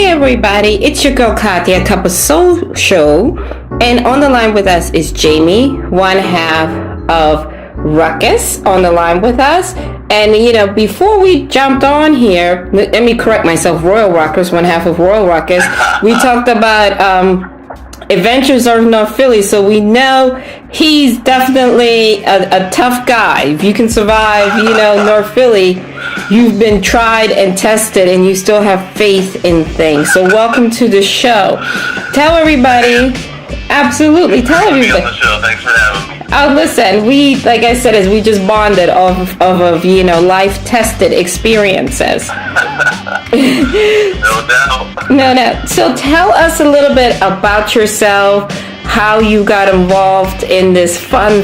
everybody, it's your girl Kathia, Cup of Soul Show, and on the line with us is Jamie, one half of Ruckus, on the line with us. And before we jumped on here, let me correct myself, Royal Ruckus, one half of Royal Ruckus, we talked about Adventures of North Philly, so we know he's definitely a tough guy. If you can survive, North Philly, you've been tried and tested, and you still have faith in things. So welcome to the show. Tell everybody, absolutely, tell everybody. On the show. Thanks for having me. Oh, listen, like I said, we just bonded of life-tested experiences. No doubt. No. So tell us a little bit about yourself, how you got involved in this fun,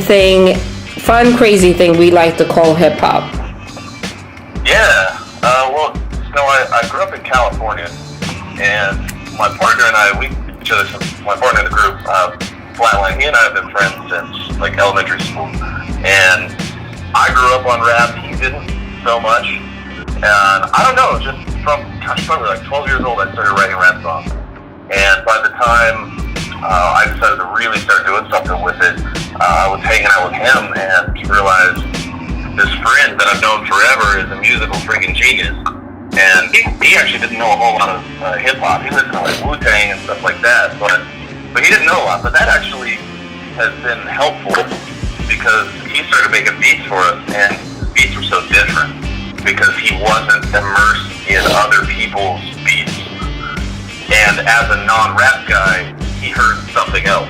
crazy thing we like to call hip-hop. Yeah. I grew up in California, and my partner and I, my partner in the group, Flatline, he and I have been friends since like elementary school, and I grew up on rap. He didn't so much, and I don't know, just probably like 12 years old, I started writing rap songs, and by the time I decided to really start doing something with it, I was hanging out with him and realized this friend that I've known forever is a musical freaking genius, and he actually didn't know a whole lot of hip hop. He listened to like Wu-Tang and stuff like that, but he didn't know a lot. But that actually has been helpful because he started making beats for us, and beats were so different because he wasn't immersed in other people's beats. And as a non-rap guy, he heard something else,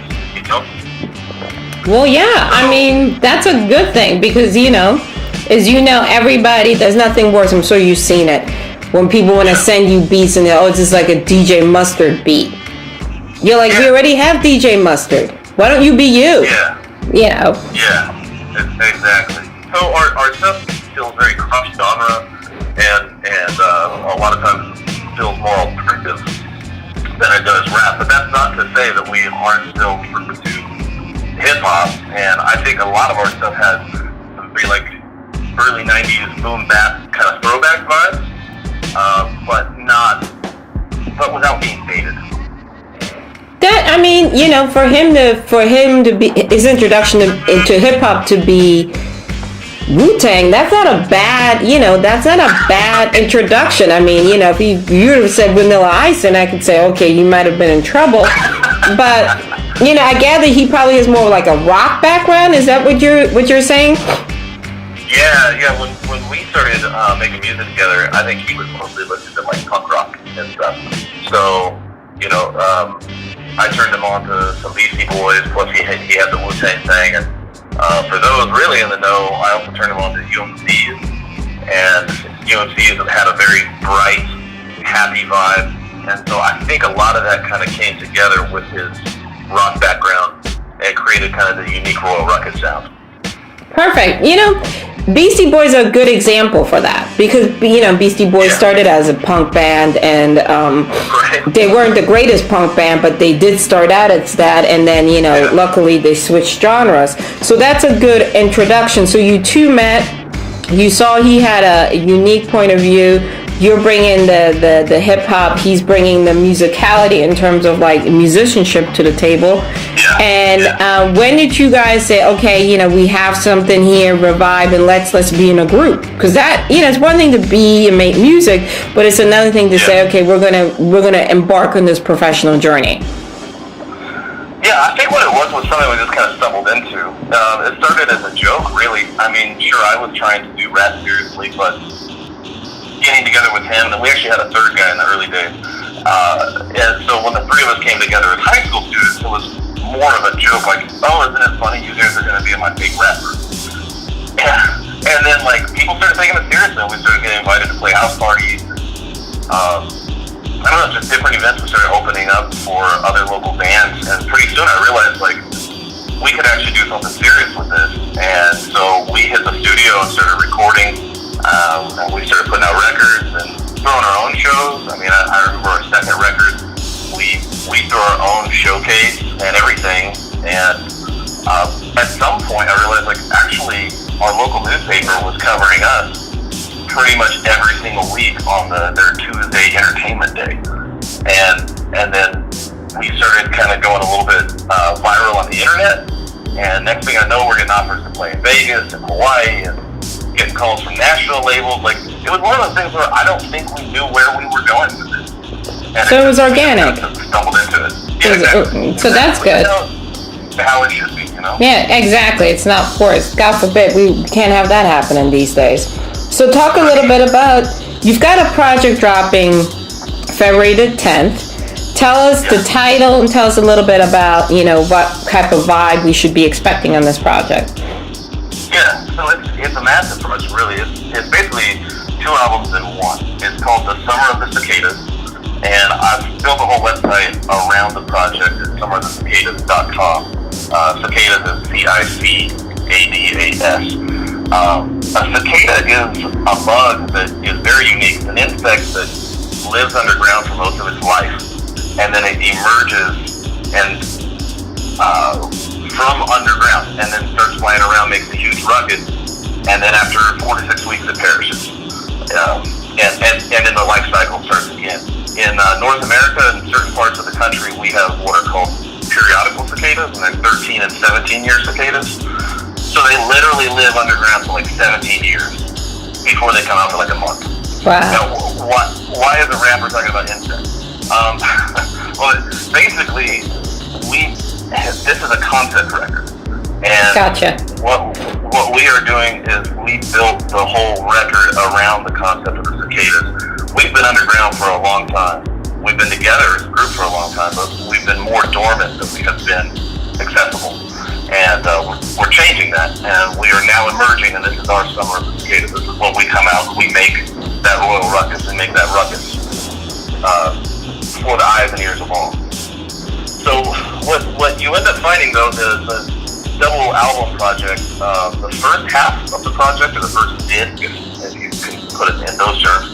Well, yeah, I mean, that's a good thing because, everybody, there's nothing worse, I'm sure you've seen it, when people want to send you beats and it's just like a DJ Mustard beat. You're like, we already have DJ Mustard. Why don't you be you? Yeah. Yeah, exactly. So our stuff feels very cross-genre and a lot of times feels more alternative than it does rap. But that's not to say that we aren't still true to hip-hop. And I think a lot of our stuff has some pretty like early 90s boom bap kind of throwback vibes, but without being dated. That, I mean, for him to be, his introduction into hip hop to be Wu-Tang, that's not a bad introduction. I mean, if you would have said Vanilla Ice, and I could say, okay, you might have been in trouble. But, I gather he probably has more like a rock background. Is that what you're saying? Yeah. When we started making music together, I think he was mostly listening to like punk rock and stuff. So, I turned him on to some Beastie Boys, plus he had the Wu-Tang thing, and for those really in the know, I also turned him on to UMCs, and UMCs had a very bright, happy vibe, and so I think a lot of that kind of came together with his rock background and created kind of the unique Royal Ruckus sound. Perfect. Beastie Boys are a good example for that because, Beastie Boys started as a punk band and they weren't the greatest punk band, but they did start out as that, and then, luckily they switched genres. So that's a good introduction. So you two met, you saw he had a unique point of view. You're bringing the hip-hop, he's bringing the musicality in terms of like musicianship to the table. Yeah. And when did you guys say, okay, we have something here, revive, and let's be in a group? Because that, it's one thing to be and make music, but it's another thing to say, okay, we're gonna embark on this professional journey. Yeah, I think what it was something we just kind of stumbled into. It started as a joke, really. I mean, sure, I was trying to do rap seriously, but getting together with him, and we actually had a third guy in the early days. And so when the three of us came together as high school students, it was more of a joke, like, oh, isn't it funny? You guys are going to be in my big rapper. And then, like, people started taking it seriously, and we started getting invited to play house parties. I don't know, just different events we started opening up for other local bands, and pretty soon I realized, like, we could actually do something serious with this. And so we hit the studio and started recording. And we started putting out records and throwing our own shows. I mean, I remember our second record, we threw our own showcase and everything. And at some point, I realized, like, actually, our local newspaper was covering us pretty much every single week on their Tuesday entertainment day. calls from national labels. Like, it was one of those things where I don't think we knew where we were going with it. And So it was organic. Stumbled into it. Yeah, exactly. So that's good. How it should be, you know? Yeah, exactly. It's not forced. God forbid, we can't have that happening these days. So talk a little bit about, you've got a project dropping February the 10th. Tell us the title and tell us a little bit about, what type of vibe we should be expecting on this project. Yeah, so it's a massive project, really. It's basically 2 albums in one. It's called The Summer of the Cicadas, and I've built a whole website around the project at summerofthecicadas.com. Cicadas is Cicadas. A cicada is a bug that is very unique. It's an insect that lives underground for most of its life, and then it emerges and from underground, and then starts flying around, makes a huge ruckus, and then after 4 to 6 weeks it perishes. And then the life cycle starts again. In North America and certain parts of the country, we have what are called periodical cicadas, and they're 13 and 17-year cicadas. So they literally live underground for like 17 years before they come out for like a month. Wow. Now, why is a rapper talking about insects? Well, basically, this is a concept record. And Gotcha. what we are doing is we built the whole record around the concept of the cicadas. We've been underground for a long time. We've been together as a group for a long time, but we've been more dormant than we have been accessible. And we're changing that, and we are now emerging, and this is our Summer of the Cicadas. This is what we come out, we make that royal ruckus, and make that ruckus for the eyes and ears of all. So what you end up finding, though, is a double album project. The first half of the project, or the first disc, if you can put it in those terms,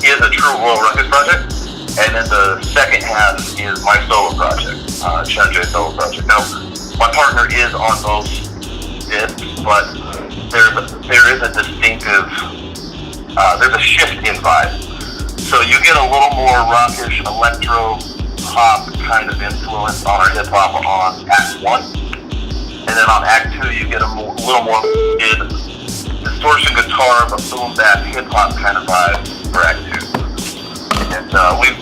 is a true royal ruckus project. And then the second half is my solo project, Chunjay solo project. Now, my partner is on both discs, but there is a distinctive, there's a shift in vibe. So you get a little more rockish, electro pop kind of influence on our hip hop on Act 1, and then on Act 2 you get a little more distortion guitar, but boom bap hip hop kind of vibe for Act 2. And we've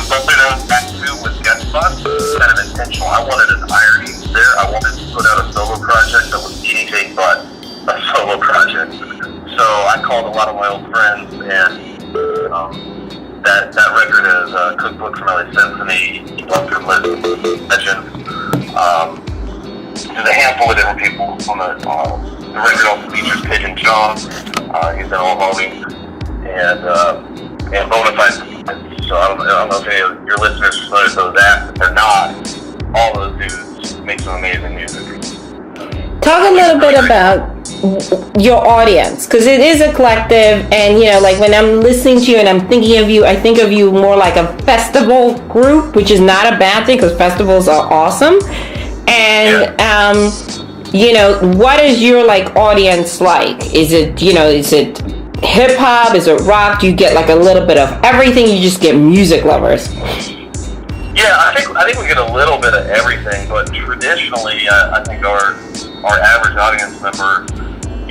started out Act 2 with guest spots, kind of intentional. I wanted an irony there. I wanted to put out a solo project that was anything but a solo project. So I called a lot of my old friends, and that record is a Cookbook from LA Symphony, Dr. Legend. There's a handful of different people on the record. Also features Pigeon John. He's been all evolving, and Bonafide. So I don't know if any of your listeners are familiar with those acts. If they're not, all those dudes make some amazing music. Talk a little bit about your audience, because it is a collective, and like when I'm listening to you and I'm thinking of you, I think of you more like a festival group, which is not a bad thing because festivals are awesome. And what is your audience like? Is it hip hop? Is it rock? Do you get a little bit of everything? You just get music lovers? Yeah, I think we get a little bit of everything, but traditionally, I think our average audience member,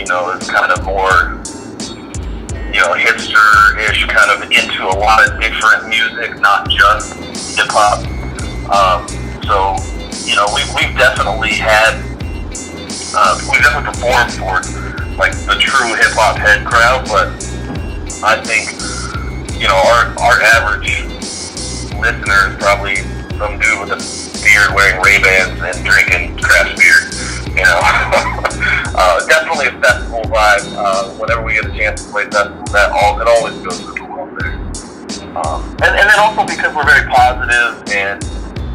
is kind of more, hipster-ish, kind of into a lot of different music, not just hip hop. So, we've definitely performed for the true hip hop head crowd, but I think, our average listener is probably some dude with a beard wearing Ray-Bans and drinking craft beer. Definitely a festival vibe. Whenever we get a chance to play festivals, it always goes really well there. And then also because we're very positive and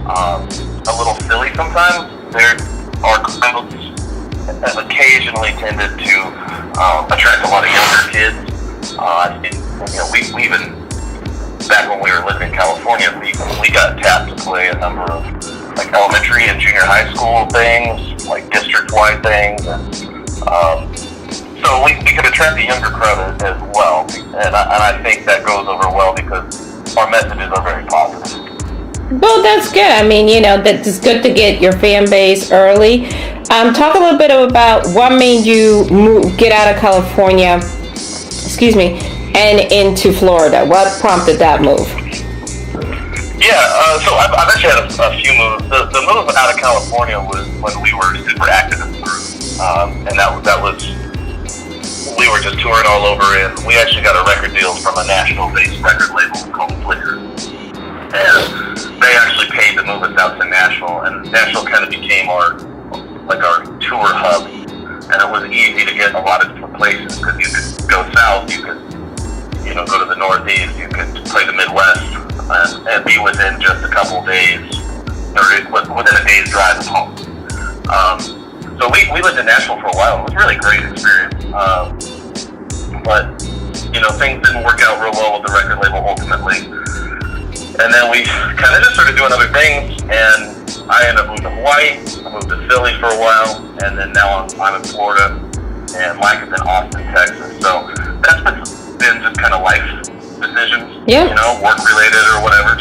a little silly sometimes, our crowds have occasionally tended to attract a lot of younger kids. We even, back when we were living in California, we got tapped to play a number of elementary and junior high school things, district-wide things, and so we could attract a younger crowd as well, and I think that goes over well because our messages are very positive. Well, that's good. I mean, that it's good to get your fan base early. Talk a little bit about what made you get out of California, and into Florida. What prompted that move? Yeah, so I've actually had a few moves. The move out of California was when we were super active in the group, and that was we were just touring all over, and we actually got a record deal from a national-based record label called Flickr, and they actually paid to move us out to Nashville, and Nashville kind of became our tour hub, and it was easy to get a lot of different places because you could go south, you could go to the Northeast, you could play the Midwest, and be within just a couple of days, or within a day's drive of home. So we lived in Nashville for a while. It was a really great experience. But things didn't work out real well with the record label ultimately. And then we kind of just started doing other things, and I ended up moving to Hawaii. I moved to Philly for a while, and then now I'm in Florida, and Mike is in Austin, Texas. So that's been just kind of life decisions, work related or whatever.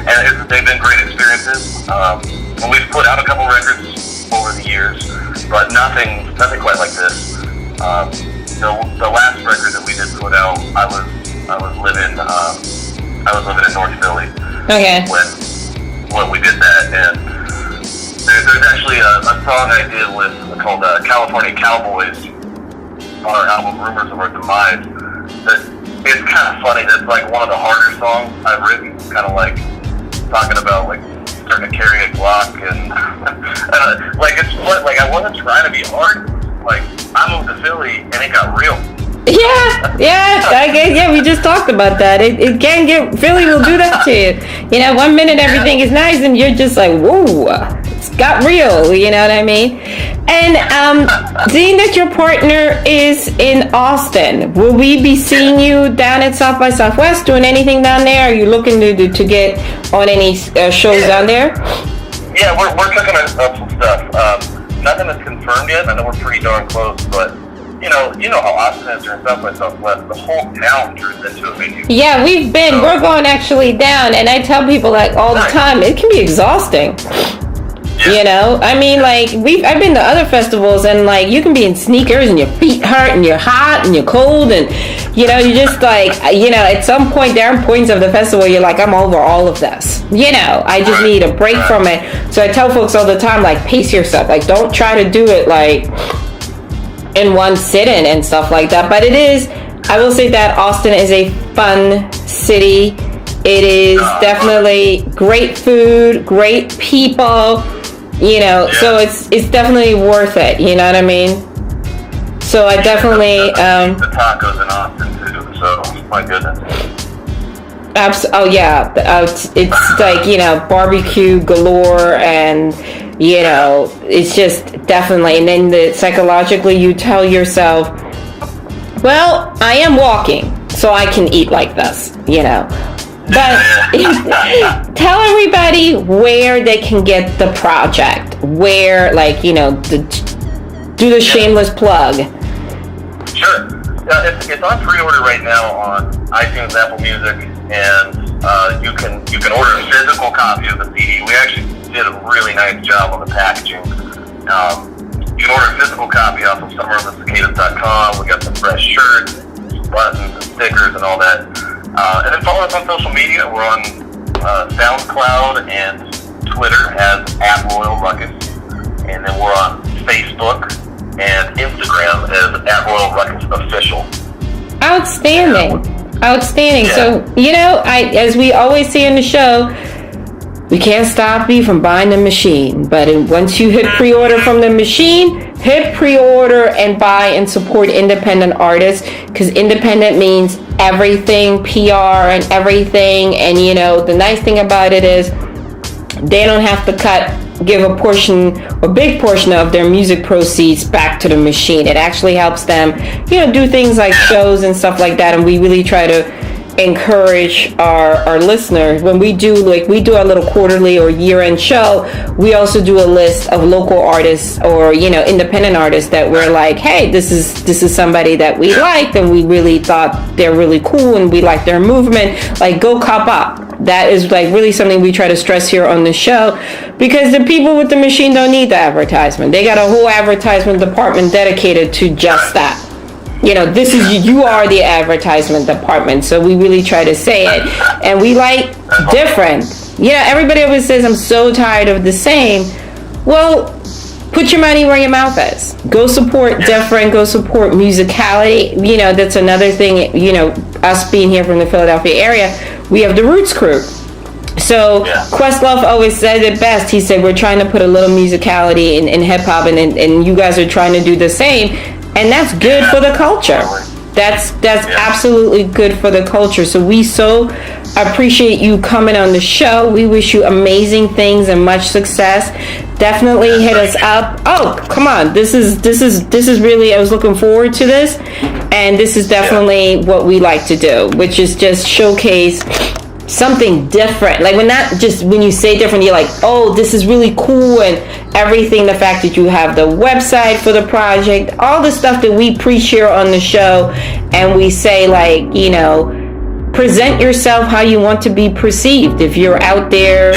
And they've been great experiences. And we've put out a couple records over the years, but nothing quite like this. The last record that we did put out, I was living in North Philly. Okay. When we did that, and there's actually a song I did called California Cowboys on our album Rumors of Our Demise. That it's kind of funny. That's like one of the harder songs I've written. Kind of like talking about like starting to carry a Glock and I wasn't trying to be hard. Like I moved to Philly and it got real. Yeah, we just talked about that. It can get, Philly will do that to you. 1 minute everything is nice and you're just like, whoa, it's got real, you know what I mean? And seeing that your partner is in Austin, will we be seeing you down at South by Southwest doing anything down there? Are you looking to get on any shows down there? Yeah, we're cooking up some stuff. Nothing is confirmed yet. I know we're pretty darn close, but you know how Austin is during South by Southwest. The whole town turns into a venue. Yeah, we've been. So, we're going actually down, and I tell people like all the time, it can be exhausting. Yeah. I mean, like I've been to other festivals, and like you can be in sneakers, and your feet hurt, and you're hot, and you're cold, and you just like at some point there are points of the festival you're like, I'm over all of this. I just need a break from it. So I tell folks all the time, like pace yourself. Like don't try to do it like in one sitting and stuff like that. But I will say that Austin is a fun city. It is definitely great food, great people, so it's definitely worth it, you know what I mean? So I definitely the tacos in Austin too, so my goodness. It's like, barbecue galore, and it's just definitely, and then psychologically you tell yourself, well, I am walking, so I can eat like this, But tell everybody where they can get the project, where, do the shameless plug. Sure. It's on pre-order right now on iTunes, Apple Music, and you can order a physical copy of the CD. We actually did a really nice job on the packaging. You can order a physical copy off of summeroftheCicadas.com. We got some fresh shirts, buttons, and stickers, and all that. And then follow us on social media. We're on SoundCloud and Twitter as @RoyalRuckus. And then we're on Facebook and Instagram as @RoyalRuckusOfficial. Outstanding. Yeah. So, as we always say in the show, we can't stop you from buying the machine. But once you hit pre-order from the machine, hit pre-order and buy and support independent artists, because independent means everything, PR and everything. And the nice thing about it is they don't have to give a portion or big portion of their music proceeds back to the machine. It actually helps them do things like shows and stuff like that, and we really try to encourage our listeners, when we do our little quarterly or year-end show, we also do a list of local artists or independent artists that we're like, hey, this is somebody that we liked and we really thought they're really cool and we like their movement. Like, go cop up. That is like really something we try to stress here on the show, because the people with the machine don't need the advertisement. They got a whole advertisement department dedicated to just that. This is you are the advertisement department. So we really try to say it, and we like different. Everybody always says, I'm so tired of the same. Well, put your money where your mouth is. Go support different. Go support musicality. That's another thing. Us being here from the Philadelphia area, we have the Roots crew. So Questlove always said it best. He said, we're trying to put a little musicality in hip hop, and you guys are trying to do the same, and that's good for the culture. That's absolutely good for the culture. So we so appreciate you coming on the show. We wish you amazing things and much success. Definitely hit us up. Oh, come on. This is really, I was looking forward to this, and this is definitely what we like to do, which is just showcase something different. Like, when you say different, you're like, oh, this is really cool, and everything. The fact that you have the website for the project, all the stuff that we preach here on the show, and we say, like, present yourself how you want to be perceived. If you're out there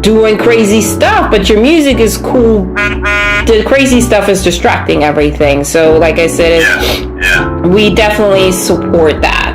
doing crazy stuff, but your music is cool, the crazy stuff is distracting everything. So like I said, we definitely support that.